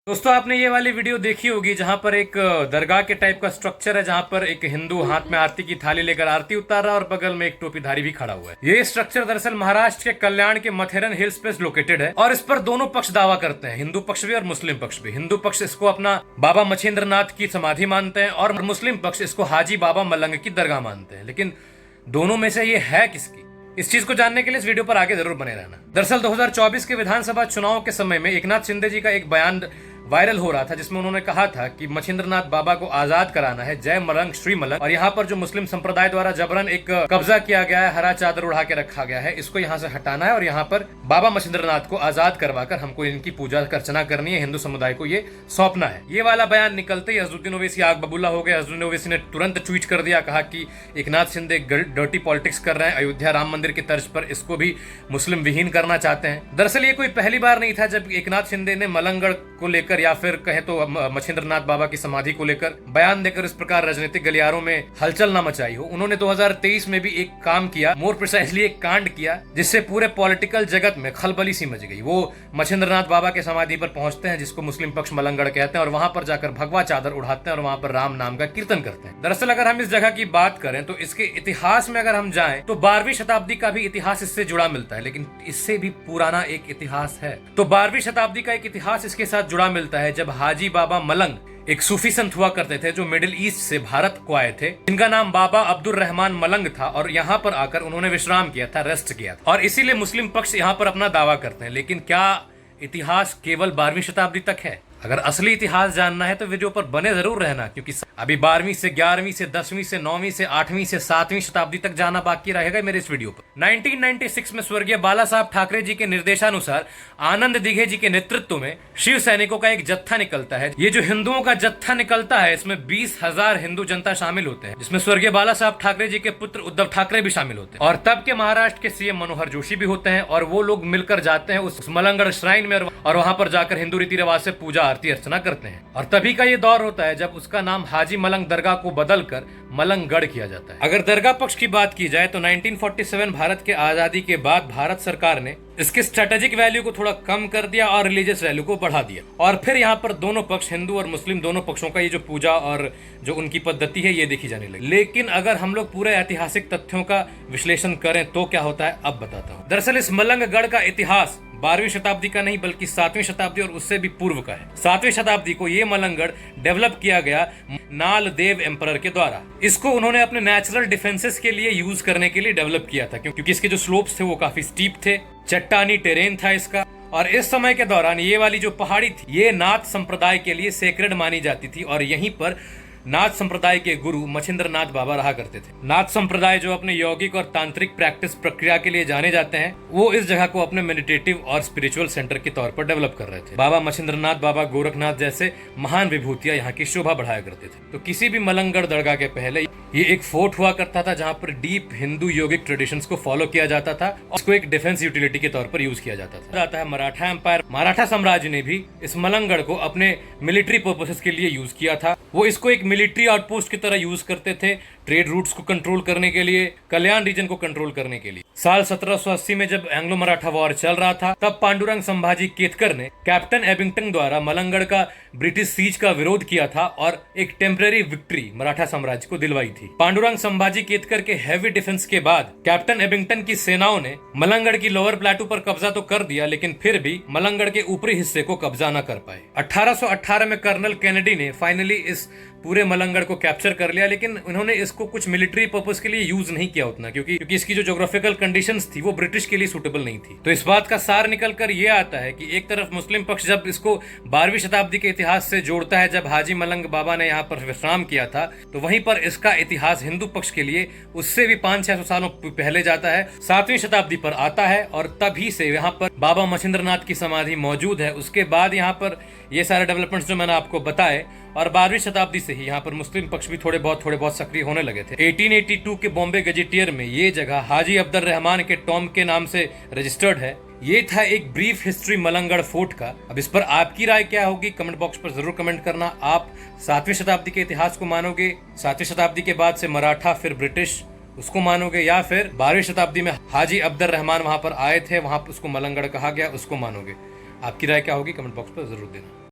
दोस्तों आपने ये वाली वीडियो देखी होगी जहां पर एक दरगाह के टाइप का स्ट्रक्चर है, जहां पर एक हिंदू हाथ में आरती की थाली लेकर आरती उतार रहा है और बगल में एक टोपीधारी भी खड़ा हुआ है। ये स्ट्रक्चर दरअसल महाराष्ट्र के कल्याण के मथेरन हिल्स पे लोकेटेड है और इस पर दोनों पक्ष दावा करते हैं, हिंदू पक्ष भी और मुस्लिम पक्ष भी। हिंदू पक्ष इसको अपना बाबा मछेंद्रनाथ की समाधि मानते हैं और मुस्लिम पक्ष इसको हाजी बाबा मलंग की दरगाह मानते हैं। लेकिन दोनों में से ये है किसकी, इस चीज को जानने के लिए इस वीडियो पर आगे जरूर बने रहना। दरअसल 2024 के विधानसभा चुनाव के समय में एकनाथ शिंदे जी का एक बयान वायरल हो रहा था जिसमें उन्होंने कहा था कि मछेंद्रनाथ बाबा को आजाद कराना है, जय मलंग श्री मलंग। और यहाँ पर जो मुस्लिम संप्रदाय द्वारा जबरन एक कब्जा किया गया है, हरा चादर उड़ा के रखा गया है, इसको यहाँ से हटाना है और यहाँ पर बाबा मछेंद्रनाथ को आजाद करवाकर हमको इनकी पूजा अर्चना करनी है, हिंदू समुदाय को ये सौंपना है। ये वाला बयान निकलते ही अजदुद्दीन ओवैसी आग बबूला हो गए। अजदुद्दीन ओवैसी ने तुरंत ट्वीट कर दिया, कहा कि एकनाथ शिंदे डर्टी पॉलिटिक्स कर रहे हैं, अयोध्या राम मंदिर की तर्ज पर इसको भी मुस्लिम विहीन करना चाहते हैं। दरअसल ये कोई पहली बार नहीं था जब एकनाथ शिंदे ने मलंगगढ़ को लेकर या फिर कहे तो मछेंद्रनाथ बाबा की समाधि को लेकर बयान देकर इस प्रकार राजनीतिक गलियारों में हलचल न मचाई हो। उन्होंने 2023 में भी एक काम किया, मोर प्रिसाइसली एक कांड किया जिससे पूरे पॉलिटिकल जगत में खलबली सी मच गई। वो मछेंद्रनाथ बाबा के समाधि पर पहुंचते हैं जिसको मुस्लिम पक्ष मलंगगढ़ कहते हैं और वहां पर जाकर भगवा चादर उड़ाते हैं और वहां पर राम नाम का कीर्तन करते हैं। दरअसल अगर हम इस जगह की बात करें तो इसके इतिहास में अगर हम जाएं तो 12वीं शताब्दी का भी इतिहास इससे जुड़ा मिलता है, लेकिन इससे भी पुराना एक इतिहास है। तो 12वीं शताब्दी का एक इतिहास इसके साथ जुड़ा मिलता है जब हाजी बाबा मलंग एक सूफी संत हुआ करते थे जो मिडिल ईस्ट से भारत को आए थे, जिनका नाम बाबा अब्दुल रहमान मलंग था और यहाँ पर आकर उन्होंने विश्राम किया था, रेस्ट किया था और इसीलिए मुस्लिम पक्ष यहाँ पर अपना दावा करते हैं। लेकिन क्या इतिहास केवल 12वीं शताब्दी तक है? अगर असली इतिहास जानना है तो वीडियो पर बने जरूर रहना, क्योंकि अभी 12वीं से 11वीं से 10वीं से 9वीं से 8वीं से 7वीं शताब्दी तक जाना बाकी रहेगा मेरे इस वीडियो पर। 1996 में स्वर्गीय बाला साहब ठाकरे जी के निर्देशानुसार आनंद दिघे जी के नेतृत्व में शिव सैनिकों का एक जत्था निकलता है। ये जो हिंदुओं का जत्था निकलता है इसमें 20,000 हिंदू जनता शामिल होते हैं, जिसमें स्वर्गीय बाला साहब ठाकरे जी के पुत्र उद्धव ठाकरे भी शामिल होते हैं और तब के महाराष्ट्र के सीएम मनोहर जोशी भी होते हैं। और वो लोग मिलकर जाते हैं उस मलंगगढ़ श्राइन में और वहां पर जाकर हिंदू रीति रिवाज से पूजा आरती अर्चना करते हैं। और तभी का ये दौर होता है जब उसका नाम हाजी मलंग दरगाह को बदलकर मलंगगढ़ किया जाता है। अगर दरगाह पक्ष की बात की जाए तो 1947 भारत के आजादी के बाद भारत सरकार ने इसके स्ट्रेटेजिक वैल्यू को थोड़ा कम कर दिया और रिलीजियस वैल्यू को बढ़ा दिया और फिर यहाँ पर दोनों पक्ष, हिंदू और मुस्लिम दोनों पक्षों का ये जो पूजा और जो उनकी पद्धति है ये देखी जाने लगी। लेकिन अगर हम लोग पूरे ऐतिहासिक तथ्यों का विश्लेषण करें तो क्या होता है अब बताता हूँ। दरअसल इस मलंगगढ़ का इतिहास 12वीं शताब्दी का नहीं बल्कि 7वीं शताब्दी और उससे भी पूर्व का है। 7वीं शताब्दी को ये मलंगगढ़ डेवलप किया गया नाल देव एम्परर के द्वारा। इसको उन्होंने अपने नेचुरल डिफेंसेस के लिए यूज करने के लिए डेवलप किया था, क्योंकि इसके जो स्लोप्स थे वो काफी स्टीप थे, चट्टानी टेरेन था इसका। और इस समय के दौरान ये वाली जो पहाड़ी थी ये नाथ संप्रदाय के लिए सेक्रेड मानी जाती थी और यहीं पर नाथ संप्रदाय के गुरु मछेंद्रनाथ बाबा रहा करते थे। नाथ संप्रदाय जो अपने यौगिक और तांत्रिक प्रैक्टिस प्रक्रिया के लिए जाने जाते हैं, वो इस जगह को अपने मेडिटेटिव और स्पिरिचुअल सेंटर के तौर पर डेवलप कर रहे थे। बाबा मछेंद्रनाथ, बाबा गोरखनाथ जैसे महान विभूतियां यहाँ की शोभा बढ़ाया करते थे। तो किसी भी मलंगगढ़ दरगाह के पहले ये एक फोर्ट हुआ करता था जहाँ पर डीप हिंदू योगिक ट्रेडिशंस को फॉलो किया जाता था और इसको एक डिफेंस यूटिलिटी के तौर पर यूज किया जाता है। मराठा एम्पायर, मराठा साम्राज्य ने भी इस मलंगगढ़ को अपने मिलिट्री पर्पसेस के लिए यूज किया था। वो इसको एक मिलिट्री आउटपोस्ट की तरह यूज करते थे, ट्रेड रूट्स को कंट्रोल करने के लिए, कल्याण रीजन को कंट्रोल करने के लिए। साल 1780 में जब एंग्लो मराठा वॉर चल रहा था तब पांडुरंग संभाजी केतकर ने कैप्टन एबिंगटन द्वारा मलंगगढ़ का ब्रिटिश सीज का विरोध किया था और एक टेम्परेरी विक्ट्री मराठा साम्राज्य को दिलवाई थी। पांडुरंग संभाजी केतकर के हैवी डिफेंस के बाद कैप्टन एबिंगटन की सेनाओं ने मलंगगढ़ की लोअर प्लेटू पर कब्जा तो कर दिया, लेकिन फिर भी मलंगगढ़ के ऊपरी हिस्से को कब्जा न कर पाए। 1818 में कर्नल केनेडी ने फाइनली इस पूरे मलंगगढ़ को कैप्चर कर लिया, लेकिन उन्होंने इसको कुछ मिलिट्री पर्पस के लिए यूज नहीं किया उतना, क्योंकि इसकी जो ज्योग्राफिकल कंडीशंस थी वो ब्रिटिश के लिए सूटेबल नहीं थी। तो इस बात का सार निकल कर ये आता है कि एक तरफ मुस्लिम पक्ष जब इसको 12वीं शताब्दी के इतिहास से जोड़ता है जब हाजी मलंग बाबा ने यहाँ पर विश्राम किया था, तो वहीं पर इसका इतिहास हिंदू पक्ष के लिए उससे भी 500-600 सालों पहले जाता है, 7वीं शताब्दी पर आता है और तभी से यहाँ पर बाबा मछेंद्रनाथ की समाधि मौजूद है। उसके बाद यहाँ पर ये सारे डेवलपमेंट्स जो मैंने आपको बताए और 12वीं शताब्दी से ही यहाँ पर मुस्लिम पक्ष भी थोड़े बहुत सक्रिय होने लगे थे। 1882 के बॉम्बे गजेटियर में ये जगह हाजी अब्दुल रहमान के टॉम के नाम से रजिस्टर्ड है। ये था एक ब्रीफ हिस्ट्री मलंगगढ़ फोर्ट का। अब इस पर आपकी राय क्या होगी कमेंट बॉक्स पर जरूर कमेंट करना। आप 7वीं शताब्दी के इतिहास को मानोगे, 7वीं शताब्दी के बाद से मराठा फिर ब्रिटिश उसको मानोगे, या फिर 12वीं शताब्दी में हाजी अब्दुल रहमान वहां पर आए थे, वहां उसको मलंगगढ़ कहा गया, उसको मानोगे? आपकी राय क्या होगी कमेंट बॉक्स पर जरूर देना।